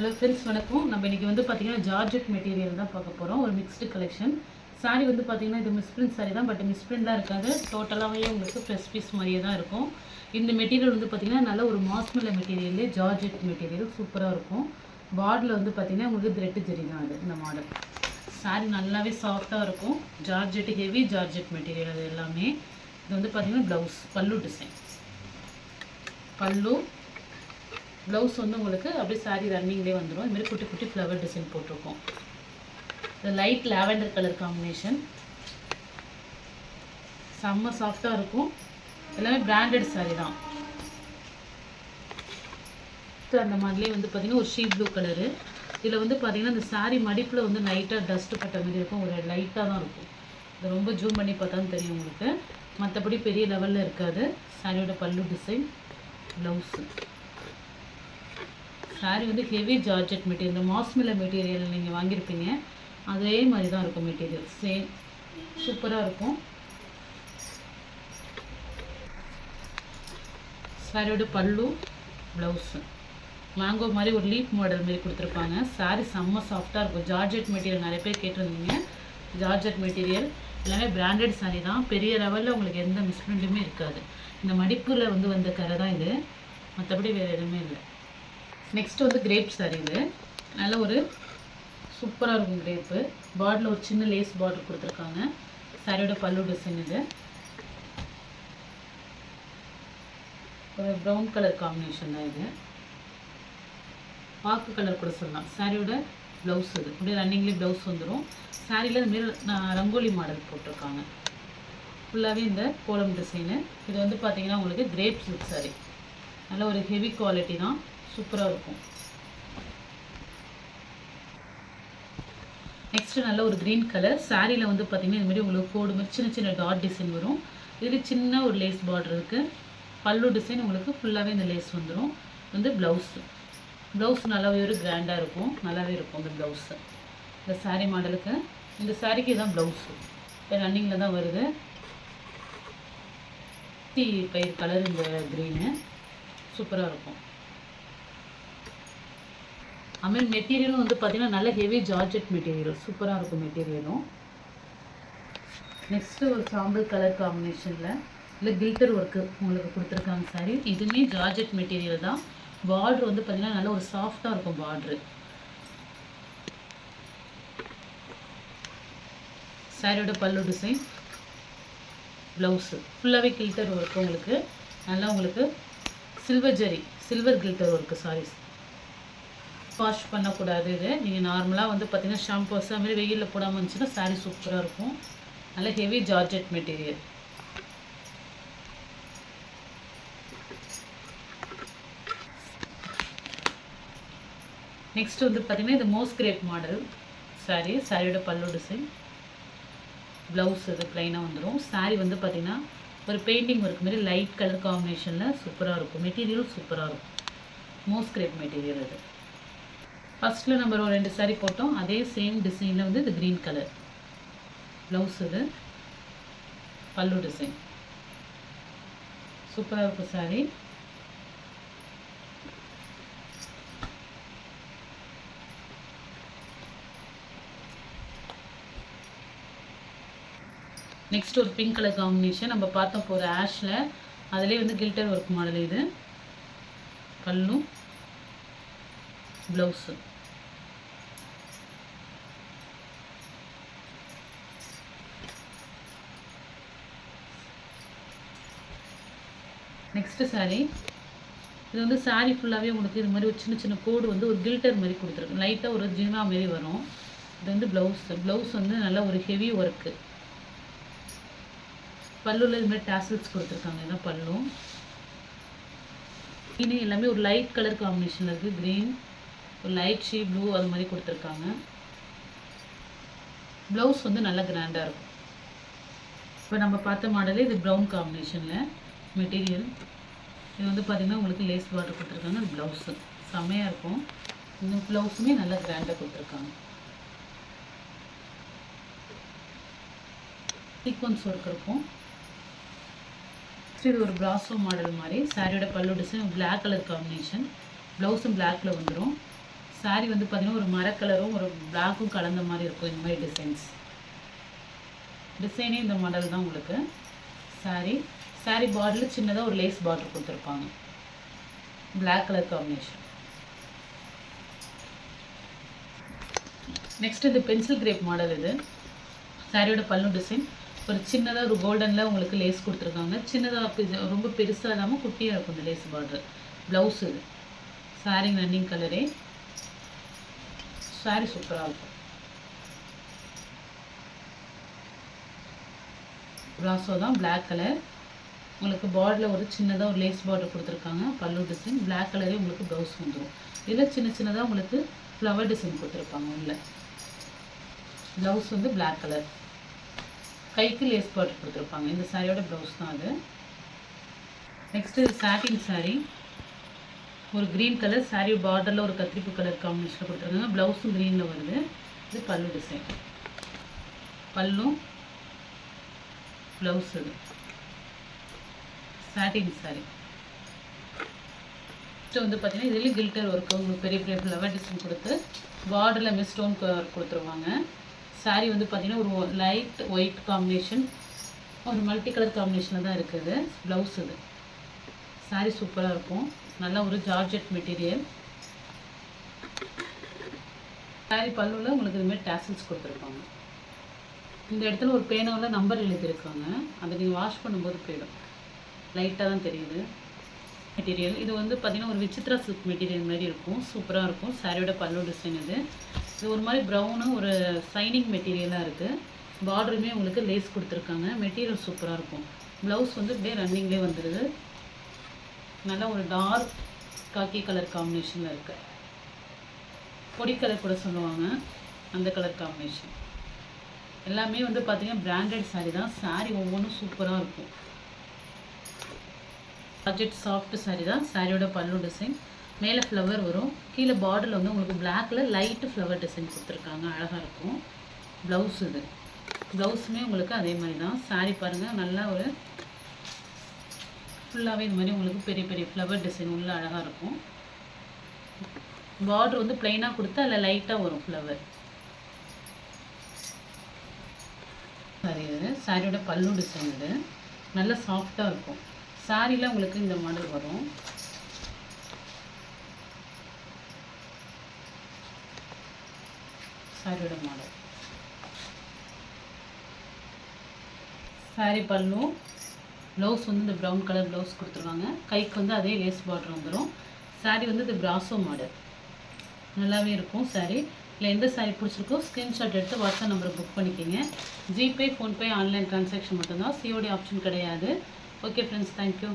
Hello friends, வணக்கம். நம்ம இன்றைக்கி வந்து பார்த்திங்கன்னா ஜார்ஜெட் மெட்டீரியல் தான் பார்க்க போகிறோம். ஒரு மிக்ஸ்டு கலெக்ஷன் சாரீ வந்து பார்த்திங்கன்னா இது மிஸ்பிரிண்ட் சாரீ தான். பட் மிஸ்பிரிண்ட்லாம் இருக்காது, டோட்டலாகவே உங்களுக்கு ஃப்ரெஷ் பீஸ் மாதிரியே தான் இருக்கும். இந்த மெட்டீரியல் வந்து பார்த்திங்கன்னா நல்ல ஒரு மாஸ்மெல்ல மெட்டீரியல், ஜார்ஜெட் மெட்டீரியல் சூப்பராக இருக்கும். பார்டரில் வந்து பார்த்திங்கன்னா உங்களுக்கு த்ரெட்டு ஜெரி தான் அது. இந்த மாடல் சாரீ நல்லாவே சாஃப்டாக இருக்கும். ஜார்ஜெட், ஹெவி ஜார்ஜெட் மெட்டீரியல் அது எல்லாமே. இது வந்து பார்த்திங்கன்னா ப்ளவுஸ், பல்லு டிசைன், பல்லு ப்ளவுஸ் வந்து உங்களுக்கு அப்படியே சாரீ ரன்னிங்லேயே வந்துடும். இதுமாதிரி குட்டி குட்டி ஃப்ளவர் டிசைன் போட்டிருக்கோம். இது லைட் லாவெண்டர் கலர் காம்பினேஷன், செம்ம சாஃப்டாக இருக்கும். எல்லாமே பிராண்டட் சாரீ தான். அந்த மாதிரிலே வந்து பார்த்திங்கன்னா ஒரு ஷீ ப்ளூ கலரு. இதில் வந்து பார்த்திங்கன்னா இந்த சாரீ மடிப்பில் வந்து லைட்டாக டஸ்ட்டு பட்ட மாதிரி இருக்கும். ஒரு லைட்டாக தான் இருக்கும். இது ரொம்ப ஜூம் பண்ணி பார்த்தாலும் தெரியும் உங்களுக்கு. மற்றபடி பெரிய லெவலில் இருக்காது. சாரியோட பல்லு டிசைன், ப்ளவுஸு. சாரீ வந்து ஹெவி ஜார்ஜெட் மெட்டீரியல், இந்த மாஸ்மெல்ல மெட்டீரியல் நீங்கள் வாங்கியிருப்பீங்க அதே மாதிரி தான் இருக்கும் மெட்டீரியல். சேம் சூப்பராக இருக்கும். சாரியோட பல்லு, ப்ளவுஸு மேங்கோ மாதிரி ஒரு லீப் மாடல் மாதிரி கொடுத்துருப்பாங்க. சாரீ செம்ம சாஃப்டாக இருக்கும். ஜார்ஜெட் மெட்டீரியல் நிறைய பேர் கேட்டிருந்தீங்க. ஜார்ஜெட் மெட்டீரியல் எல்லாமே பிராண்டட் சாரீ தான். பெரிய லெவலில் உங்களுக்கு எந்த மிஸ்பிரிண்ட்டுமே இருக்காது. இந்த மடிப்பில் வந்து வந்த கரை தான் இது, மற்றபடி வேறு எதுவுமே இல்லை. நெக்ஸ்ட் வந்து கிரேப் சாரீ. இது நல்ல ஒரு சூப்பராக இருக்கும் கிரேப்பு. பார்டரில் ஒரு சின்ன லேஸ் பார்டர் கொடுத்துருக்காங்க. சாரியோட பல்லு டிசைன். இது ஒரு ப்ரௌன் கலர் காம்பினேஷன் தான். இது பாக்கு கலர் கூட சொல்லலாம். சாரியோட ப்ளவுஸ் இது அப்படியே ரன்னிங்லேயே ப்ளவுஸ் வந்துடும். சாரியில் இதுமாரி ரங்கோலி மாடல் போட்டிருக்காங்க. ஃபுல்லாகவே இந்த கோலம் டிசைனு. இது வந்து பார்த்திங்கன்னா உங்களுக்கு கிரேப் சில்க் சாரீ. நல்ல ஒரு ஹெவி குவாலிட்டி தான், சூப்பராக இருக்கும். நெக்ஸ்ட்டு நல்ல ஒரு க்ரீன் கலர். சாரியில் வந்து பார்த்திங்கன்னா இதுமாதிரி உங்களுக்கு கோடு மாதிரி சின்ன சின்ன டாட் டிசைன் வரும். இதில் சின்ன ஒரு லேஸ் பார்டர் இருக்குது. பல்லு டிசைன் உங்களுக்கு ஃபுல்லாகவே இந்த லேஸ் வந்துடும். வந்து ப்ளவுஸு, ப்ளவுஸ் நல்லாவே ஒரு கிராண்டாக இருக்கும், நல்லாவே இருக்கும் இந்த ப்ளவுஸு. இந்த சாரீ மாடலுக்கு, இந்த சாரீக்கு தான் ப்ளவுஸு இப்போ ரன்னிங்கில் தான் வருது. பயிர் கலர் இந்த க்ரீனு சூப்பராக இருக்கும். அதுமாதிரி மெட்டீரியலும் வந்து பார்த்திங்கன்னா நல்ல ஹெவி ஜார்ஜெட் மெட்டீரியல், சூப்பராக இருக்கும் மெட்டீரியலும். நெக்ஸ்ட்டு ஒரு சாம்பிள் கலர் காம்பினேஷனில் இல்லை கில்டர் ஒர்க்கு உங்களுக்கு கொடுத்துருக்காங்க சாரீ. இதுவுமே ஜார்ஜெட் மெட்டீரியல் தான். பார்ட்ரு வந்து பார்த்திங்கன்னா நல்ல ஒரு சாஃப்டாக இருக்கும் பார்ட்ரு. சாரியோட பல்லு டிசைன், ப்ளவுஸு ஃபுல்லாகவே கில்டர் ஒர்க்கு உங்களுக்கு. நல்லா உங்களுக்கு சில்வர் ஜெரி, சில்வர் கில்டர் ஒர்க்கு சாரீஸ். வாஷ் பண்ணக்கூடாது. இது நீங்கள் நார்மலாக வந்து பார்த்திங்கன்னா ஷாம்பூஸ் அதுமாதிரி வெயிலில் போடாமல் இருந்துச்சுன்னா சாரீ சூப்பராக இருக்கும். நல்ல ஹெவி ஜார்ஜெட் மெட்டீரியல். நெக்ஸ்ட் வந்து பார்த்திங்கன்னா இது மோஸ் கிரேப் மாடல் சாரீ. சாரியோட பல்லு டிசைன், ப்ளவுஸ் இது ப்ளைனாக வந்துடும். சாரீ வந்து பார்த்திங்கன்னா ஒரு பெயிண்டிங் ஒர்க் மாதிரி லைட் கலர் காம்பினேஷனில் சூப்பராக இருக்கும். மெட்டீரியல் சூப்பராக இருக்கும். மோஸ் கிரேப் மெட்டீரியல் இது. ஃபஸ்ட்டில் நம்ம ஒரு 2 சாரீ போட்டோம். அதே சேம் டிசைனில் வந்து இது க்ரீன் கலர் ப்ளவுஸ். இது பல்லு டிசைன் சூப்பராக இருக்கும் சாரீ. நெக்ஸ்ட் ஒரு பிங்க் கலர் காம்பினேஷன் நம்ம பார்த்தோம் போகிற ஆஷில். அதிலே வந்து கில்டர் ஒர்க் மாடல். இது பல்லு, ப்ளவுஸு. நெக்ஸ்ட்டு சாரீ. இது வந்து சாரீ ஃபுல்லாகவே உங்களுக்கு இது மாதிரி ஒரு சின்ன சின்ன கோடு வந்து ஒரு கில்டர் மாதிரி கொடுத்துருக்கு. லைட்டாக ஒரு ஜினா மாரி வரும். இது வந்து ப்ளவுஸு. ப்ளவுஸ் வந்து நல்லா ஒரு ஹெவி ஒர்க்கு. பல்லுவில் இதுமாதிரி டாசல்ஸ் கொடுத்துருக்காங்க. இதான் பல்லு. இன்னும் எல்லாமே ஒரு லைட் கலர் காம்பினேஷனில் இருக்குது. க்ரீன், ஒரு லைட் ஷீ ப்ளூ அது மாதிரி கொடுத்துருக்காங்க. ப்ளவுஸ் வந்து நல்லா கிராண்டாக இருக்கும். இப்போ நம்ம பார்த்த மாடலே இது ப்ரௌன் காம்பினேஷனில் மெட்டீரியல். இது வந்து பார்த்திங்கன்னா உங்களுக்கு லேஸ் பார்டர் கொடுத்துருக்காங்க. ப்ளவுஸு செம்மையாக இருக்கும். இந்த ப்ளவுஸுமே நல்லா கிராண்டாக கொடுத்துருக்காங்க. சீக்வன்ஸ் ஒர்க் இருக்கும். இது ஒரு பிராசோ மாடல் மாதிரி. சாரியோட பல்லு டிசைன் பிளாக் கலர் காம்பினேஷன். ப்ளவுஸும் பிளாக்ல வந்துடும். சாரீ வந்து பார்த்திங்கன்னா ஒரு மர கலரும் ஒரு பிளாக்கும் கலந்த மாதிரி இருக்கும். இந்த மாதிரி டிசைனே இந்த மாடல் தான் உங்களுக்கு. சாரீ பார்டரில் சின்னதாக ஒரு லேஸ் பார்டர் கொடுத்துருப்பாங்க. Black colour combination. நெக்ஸ்ட் இது பென்சில் கிரேப் மாடல். இது சாரியோட பல்லு டிசைன் ஒரு சின்னதாக ஒரு கோல்டனில் உங்களுக்கு லேஸ் கொடுத்துருக்காங்க. சின்னதாக ரொம்ப பெருசாக இல்லாமல் குட்டியாக இருக்கும் இந்த லேஸ் பார்டர். ப்ளவுஸ் இது. சாரீ ரன்னிங் கலரே. சாரீ சூப்பராக இருக்கும். ப்ளாஸோ தான் பிளாக் கலர். உங்களுக்கு பார்டரில் ஒரு சின்னதாக ஒரு லேஸ் பார்டர் கொடுத்துருக்காங்க. பல்லு டிசைன் பிளாக் கலரே உங்களுக்கு ப்ளவுஸ் வந்துடும். இதில் சின்னதாக உங்களுக்கு ஃப்ளவர் டிசைன் கொடுத்துருப்பாங்க. உள்ள ப்ளவுஸ் வந்து பிளாக் கலர். கைக்கு லேஸ் பார்டர் கொடுத்துருப்பாங்க. இந்த சாரியோட ப்ளவுஸ் தான் அது. நெக்ஸ்ட்டு சாட்டின் சாரீ. ஒரு க்ரீன் கலர் சாரீ பார்டரில் ஒரு கத்திரிப்பு கலர் காம்பினேஷனில் கொடுத்துருக்காங்க. ப்ளவுஸும் க்ரீனில் வருது. இது பல்லு டிசைன். பல்லும் ப்ளவுஸ் இது. சாட்டின் சாரீ. நெக்ஸ்ட்டு வந்து பார்த்தீங்கன்னா இதுலேயும் கில்டர் ஒர்க்கு உங்களுக்கு பெரிய பெரிய ஃப்ளவர் டிசைன் கொடுத்து பார்டரில் மிஸ் ஸ்டோன் கொடுத்துருவாங்க. சாரீ வந்து பார்த்திங்கன்னா ஒரு லைட் ஒயிட் காம்பினேஷன், ஒரு மல்டி கலர் காம்பினேஷனில் தான் இருக்குது. ப்ளவுஸ் இது. சாரீ சூப்பராக இருக்கும். நல்லா ஒரு ஜார்ஜெட் மெட்டீரியல். சாரீ பல்லுவில் உங்களுக்கு இதுமாதிரி டேசல்ஸ் கொடுத்துருப்பாங்க. இந்த இடத்துல ஒரு பேனாவில் நம்பர் எழுதியிருக்காங்க. அதை நீங்கள் வாஷ் பண்ணும்போது போயிடும். லைட்டாக தான் தெரியுது மெட்டீரியல். இது வந்து பார்த்திங்கன்னா ஒரு விசித்ரா சில்க் மெட்டீரியல் மாதிரி இருக்கும். சூப்பராக இருக்கும். சாரியோட பல்லு டிசைன் இது. இது ஒரு மாதிரி ப்ரௌனு ஒரு சைனிங் மெட்டீரியலாக இருக்குது. பார்டருமே உங்களுக்கு லேஸ் கொடுத்துருக்காங்க. மெட்டீரியல் சூப்பராக இருக்கும். ப்ளவுஸ் வந்து இப்படியே ரன்னிங்லேயே வந்துடுது. நல்லா ஒரு டார்க் காக்கி கலர் காம்பினேஷனில் இருக்குது. பொடி கலர் கூட சொல்லுவாங்க, அந்த கலர் காம்பினேஷன். எல்லாமே வந்து பார்த்திங்கன்னா பிராண்டட் சாரீ தான். சாரீ ஒவ்வொன்றும் சூப்பராக இருக்கும். பட்ஜெட் சாஃப்ட் சாரீ தான். சாரியோட பல்லு டிசைன் மேலே ஃப்ளவர் வரும். கீழே பார்டரில் வந்து உங்களுக்கு பிளாக்ல லைட்டு ஃப்ளவர் டிசைன் கொடுத்துருக்காங்க. அழகாக இருக்கும். ப்ளவுஸ் இது. ப்ளவுஸுமே உங்களுக்கு அதே மாதிரி தான். சாரீ பாருங்கள், நல்லா ஒரு ஃபுல்லாகவே இது மாதிரி உங்களுக்கு பெரிய பெரிய ஃப்ளவர் டிசைன் உள்ள அழகாக இருக்கும். பார்டர் வந்து பிளைனாக கொடுத்து அதில் லைட்டாக வரும் ஃப்ளவர். சாரி இது. சாரியோட பல்லு டிசைன் இது. நல்லா சாஃப்டாக இருக்கும். சாரியில் உங்களுக்கு இந்த மாடல் வரும். சாரியோட மாடல். சாரி பல்லு. ப்ளவுஸ் வந்து இந்த ப்ரௌன் கலர் ப்ளவுஸ் கொடுத்துருவாங்க. கைக்கு வந்து அதே லேஸ் பார்டர் வந்துடும். சாரி வந்து இது பிராசோ மாடல். நல்லாவே இருக்கும் சாரி. இல்லை எந்த சாரி பிடிச்சிருக்கோ ஸ்க்ரீன்ஷாட் எடுத்து வாட்ஸ்அப் நம்பரை புக் பண்ணிக்கிங்க. ஜிபே, ஃபோன்பே, ஆன்லைன் ட்ரான்சாக்ஷன் மட்டும்தான். சிஓடி ஆப்ஷன் கிடையாது. Okay friends, thank you.